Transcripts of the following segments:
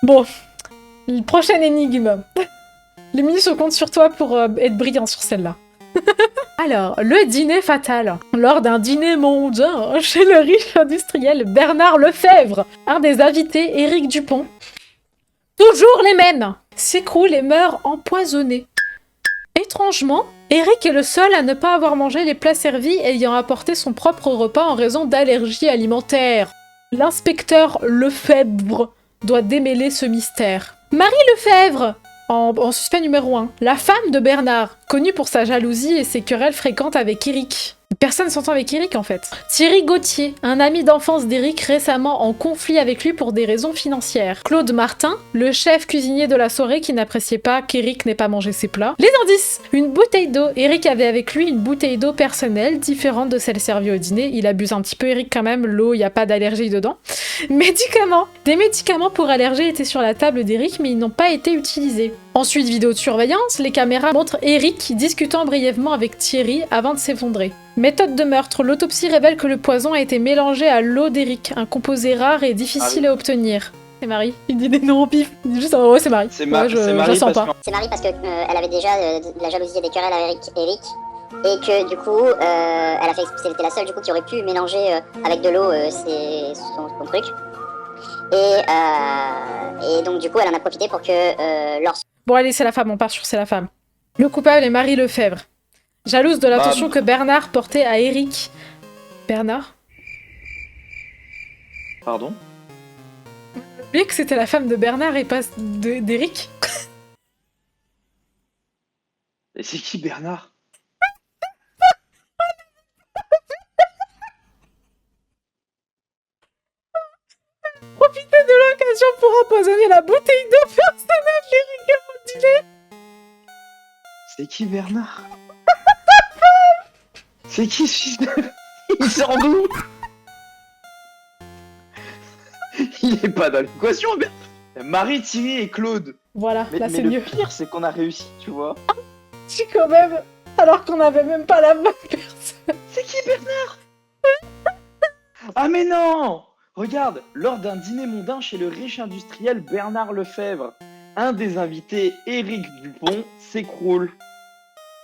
Bon, prochaine énigme. Les ministres comptent sur toi pour être brillant sur celle-là. Alors, le dîner fatal. Lors d'un dîner mondain chez le riche industriel Bernard Lefebvre, un des invités, Éric Dupont, toujours les mêmes, s'écroule et meurt empoisonné. Étrangement, Éric est le seul à ne pas avoir mangé les plats servis ayant apporté son propre repas en raison d'allergies alimentaires. L'inspecteur Lefebvre doit démêler ce mystère. Marie Lefebvre, en suspect numéro 1, la femme de Bernard, connue pour sa jalousie et ses querelles fréquentes avec Éric. Personne s'entend avec Éric en fait. Thierry Gauthier, un ami d'enfance d'Éric récemment en conflit avec lui pour des raisons financières. Claude Martin, le chef cuisinier de la soirée qui n'appréciait pas qu'Éric n'ait pas mangé ses plats. Les indices, une bouteille d'eau. Éric avait avec lui une bouteille d'eau personnelle, différente de celle servie au dîner. Il abuse un petit peu Éric quand même, l'eau, il n'y a pas d'allergie dedans. Médicaments. Des médicaments pour allergie étaient sur la table d'Éric, mais ils n'ont pas été utilisés. Ensuite, vidéo de surveillance, les caméras montrent Éric discutant brièvement avec Thierry avant de s'effondrer. Méthode de meurtre, l'autopsie révèle que le poison a été mélangé à l'eau d'Éric, un composé rare et difficile à obtenir. C'est Marie. Il dit des noms au pif. Il dit juste ouais, c'est Marie. C'est Marie. Je sens pas. C'est Marie parce que elle avait déjà de la jalousie et des querelles avec Éric. Et que du coup, elle a fait, c'était la seule du coup qui aurait pu mélanger avec de l'eau son truc. Et donc du coup, elle en a profité pour que lorsque... Bon allez, c'est la femme, on part sur c'est la femme. Le coupable est Marie Lefebvre. Jalouse de l'attention que Bernard portait à Éric. Bernard ? Pardon ? Oublié que c'était la femme de Bernard et pas d'Éric. Et c'est qui Bernard ? Profiter de l'occasion pour empoisonner la bouteille d'eau personnelle d'Éric au dîner. C'est qui Bernard ? C'est qui ce fils de... Il sort d'où ? Il est pas dans l'équation, Bernard. Marie, Thierry et Claude. Voilà, là c'est le mieux. pire, c'est qu'on a réussi, tu vois. Si quand même, alors qu'on avait même pas la même personne. C'est qui Bernard ? Ah mais non ! Regarde, lors d'un dîner mondain chez le riche industriel Bernard Lefebvre, un des invités, Éric Dupont, s'écroule.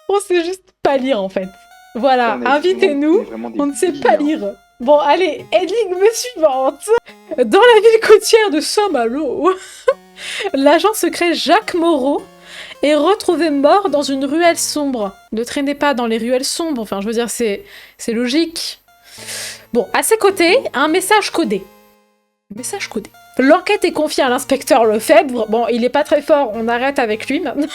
On sait juste pas lire en fait. Voilà, invitez-nous, on ne sait pas lire. Bon, allez, énigme suivante. Dans la ville côtière de Saint-Malo, l'agent secret Jacques Moreau est retrouvé mort dans une ruelle sombre. Ne traînez pas dans les ruelles sombres, enfin je veux dire, c'est logique. Bon, à ses côtés, un message codé. Message codé. L'enquête est confiée à l'inspecteur Lefebvre. Bon, il est pas très fort, on arrête avec lui maintenant.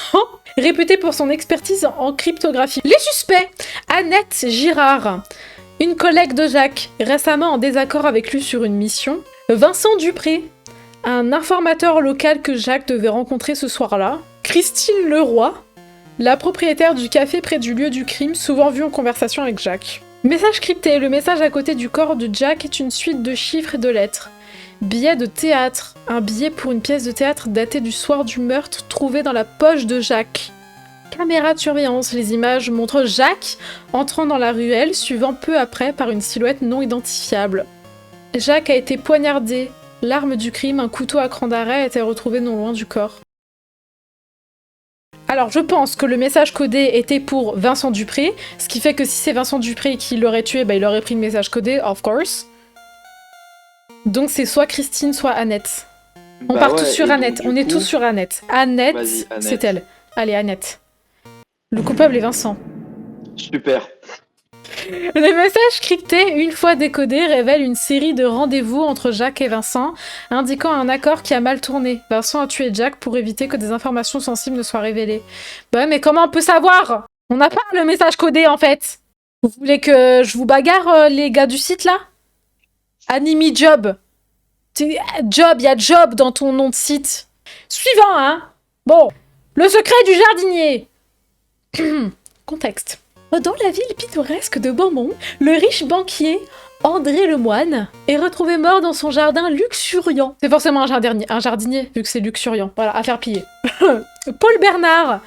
Réputé pour son expertise en cryptographie. Les suspects, Annette Girard, une collègue de Jacques, récemment en désaccord avec lui sur une mission. Vincent Dupré, un informateur local que Jacques devait rencontrer ce soir-là. Christine Leroy, la propriétaire du café près du lieu du crime, souvent vue en conversation avec Jacques. Message crypté, le message à côté du corps de Jack est une suite de chiffres et de lettres. Billet de théâtre, un billet pour une pièce de théâtre datée du soir du meurtre trouvé dans la poche de Jacques. Caméra de surveillance, les images montrent Jacques entrant dans la ruelle, suivant peu après par une silhouette non identifiable. Jacques a été poignardé. L'arme du crime, un couteau à cran d'arrêt, a été retrouvé non loin du corps. Alors, je pense que le message codé était pour Vincent Dupré, ce qui fait que si c'est Vincent Dupré qui l'aurait tué, bah, il aurait pris le message codé, of course. Donc c'est soit Christine, soit Annette. On part tous sur Annette, on est tous sur Annette. Annette, c'est elle. Allez, Annette. Le coupable est Vincent. Super. Le message crypté, une fois décodé, révèle une série de rendez-vous entre Jacques et Vincent, indiquant un accord qui a mal tourné. Vincent a tué Jacques pour éviter que des informations sensibles ne soient révélées. Bah mais comment on peut savoir ? On n'a pas le message codé en fait. Vous voulez que je vous bagarre les gars du site là ? Animi Job. Job, il y a Job dans ton nom de site. Suivant, hein ? Bon, le secret du jardinier. Contexte. Dans la ville pittoresque de Beaumont, le riche banquier André Lemoine est retrouvé mort dans son jardin luxuriant. C'est forcément un jardinier, vu que c'est luxuriant. Voilà, à faire plier. Paul Bernard,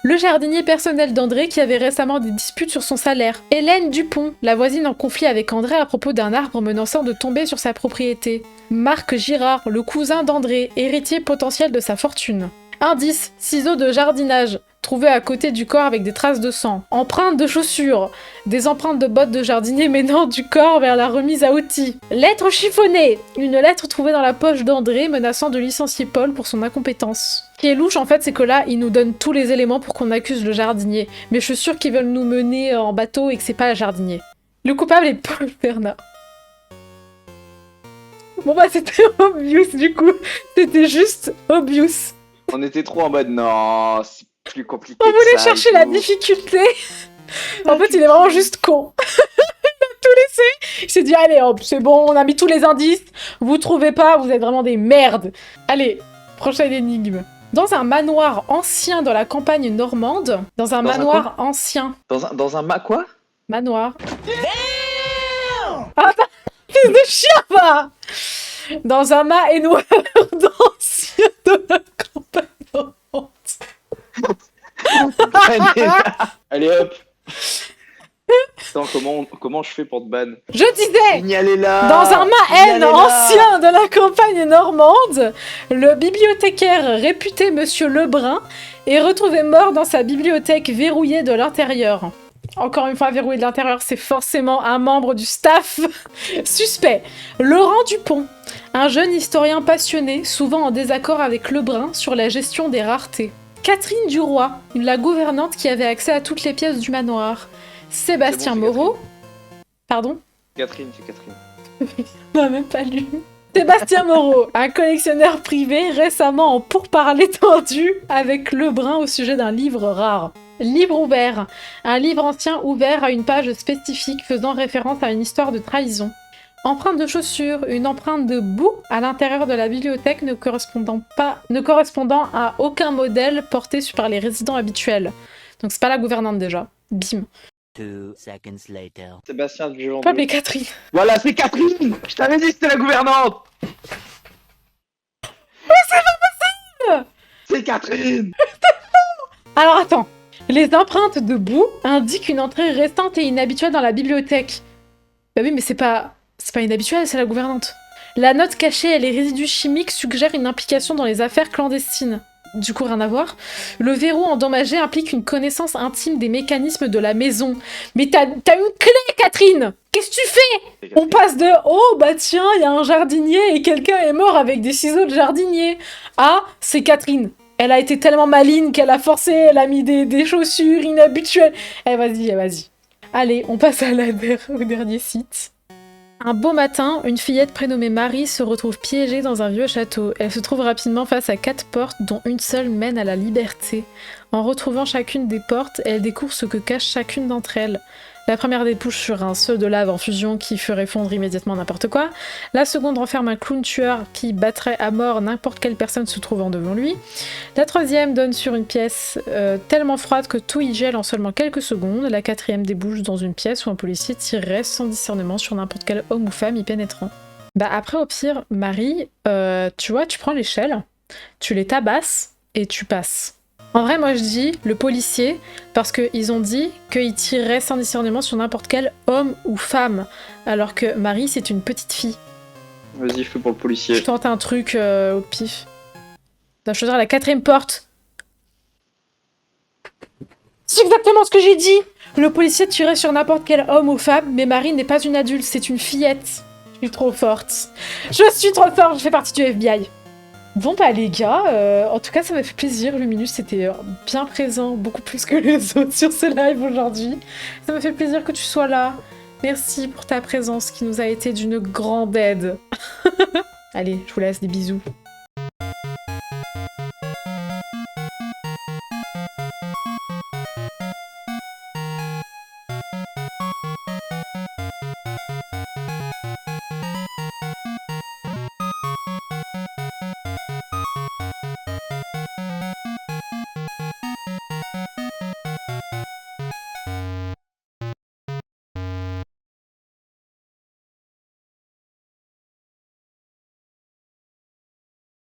Le jardinier personnel d'André qui avait récemment des disputes sur son salaire. Hélène Dupont, la voisine en conflit avec André à propos d'un arbre menaçant de tomber sur sa propriété. Marc Girard, le cousin d'André, héritier potentiel de sa fortune. Indice, ciseaux de jardinage, trouvés à côté du corps avec des traces de sang. Empreintes de chaussures, des empreintes de bottes de jardinier menant du corps vers la remise à outils. Lettre chiffonnée, une lettre trouvée dans la poche d'André menaçant de licencier Paul pour son incompétence. Ce qui est louche en fait, c'est que là, ils nous donnent tous les éléments pour qu'on accuse le jardinier. Mais je suis sûre qu'ils veulent nous mener en bateau et que c'est pas le jardinier. Le coupable est Paul Bernard. Bon bah c'était obvious du coup, c'était juste obvious. On était trop en mode non, c'est plus compliqué. On que voulait ça chercher et la tout. difficulté. En fait, il est vraiment juste con. Il a tout laissé. Il s'est dit, allez hop, c'est bon, on a mis tous les indices. Vous trouvez pas, vous êtes vraiment des merdes. Allez, prochaine énigme. Dans un manoir ancien dans la campagne normande, dans un Dans un manoir ancien. Dans un quoi? Manoir. Ah, fils de chien, va. Dans un manoir ancien de la campagne normande. Allez hop. Attends, comment je fais pour te ban? Je disais, Signalez-la. dans un Mahen Signalez-la. ancien de la campagne normande, le bibliothécaire réputé Monsieur Lebrun est retrouvé mort dans sa bibliothèque verrouillée de l'intérieur. Encore une fois, verrouillé de l'intérieur, c'est forcément un membre du staff suspect. Laurent Dupont, un jeune historien passionné, souvent en désaccord avec Lebrun sur la gestion des raretés. Catherine Duroy, la gouvernante qui avait accès à toutes les pièces du manoir. Sébastien C'est bon, c'est Moreau. Pardon? Catherine, c'est Catherine. On n'a même pas lu. Sébastien Moreau, un collectionneur privé récemment en pourparlers tendus avec Lebrun au sujet d'un livre rare. Livre ouvert, un livre ancien ouvert à une page spécifique faisant référence à une histoire de trahison. Empreinte de chaussure, une empreinte de boue à l'intérieur de la bibliothèque ne correspondant à aucun modèle porté par les résidents habituels. Donc c'est pas la gouvernante déjà. Bim. 2 seconds later. Sébastien Dujardin. Pas appeler Catherine. Voilà, c'est Catherine. Je t'avais dit que c'était la gouvernante. C'est Catherine. Alors attends. Les empreintes de boue indiquent une entrée récente et inhabituelle dans la bibliothèque. Bah oui, mais c'est pas inhabituel, c'est la gouvernante. La note cachée et les résidus chimiques suggèrent une implication dans les affaires clandestines. Du coup, rien à voir. Le verrou endommagé implique une connaissance intime des mécanismes de la maison. Mais t'as une clé, Catherine! Qu'est-ce que tu fais? On passe de « Oh, bah tiens, il y a un jardinier et quelqu'un est mort avec des ciseaux de jardinier » à « C'est Catherine. Elle a été tellement maligne qu'elle a forcé, elle a mis des chaussures inhabituelles. » Eh, vas-y. Allez, on passe au dernier site. Un beau matin, une fillette prénommée Marie se retrouve piégée dans un vieux château. Elle se trouve rapidement face à 4 portes, dont une seule mène à la liberté. En retrouvant chacune des portes, elle découvre ce que cache chacune d'entre elles. La première débouche sur un seau de lave en fusion qui ferait fondre immédiatement n'importe quoi. La seconde renferme un clown tueur qui battrait à mort n'importe quelle personne se trouvant devant lui. La troisième donne sur une pièce tellement froide que tout y gèle en seulement quelques secondes. La quatrième débouche dans une pièce où un policier tirerait sans discernement sur n'importe quel homme ou femme y pénétrant. Bah après au pire, Marie, tu vois, tu prends l'échelle, tu les tabasses et tu passes. En vrai, moi je dis le policier, parce qu'ils ont dit qu'il tirerait sans discernement sur n'importe quel homme ou femme, alors que Marie c'est une petite fille. Vas-y, fais pour le policier. Je tente un truc au pif. Je choisirais la quatrième porte. C'est exactement ce que j'ai dit! Le policier tirait sur n'importe quel homme ou femme, mais Marie n'est pas une adulte, c'est une fillette. Je suis trop forte. Je suis trop forte, je fais partie du FBI. Bon bah les gars, en tout cas ça m'a fait plaisir, Luminus c'était bien présent, beaucoup plus que les autres sur ce live aujourd'hui. Ça m'a fait plaisir que tu sois là. Merci pour ta présence qui nous a été d'une grande aide. Allez, je vous laisse, des bisous.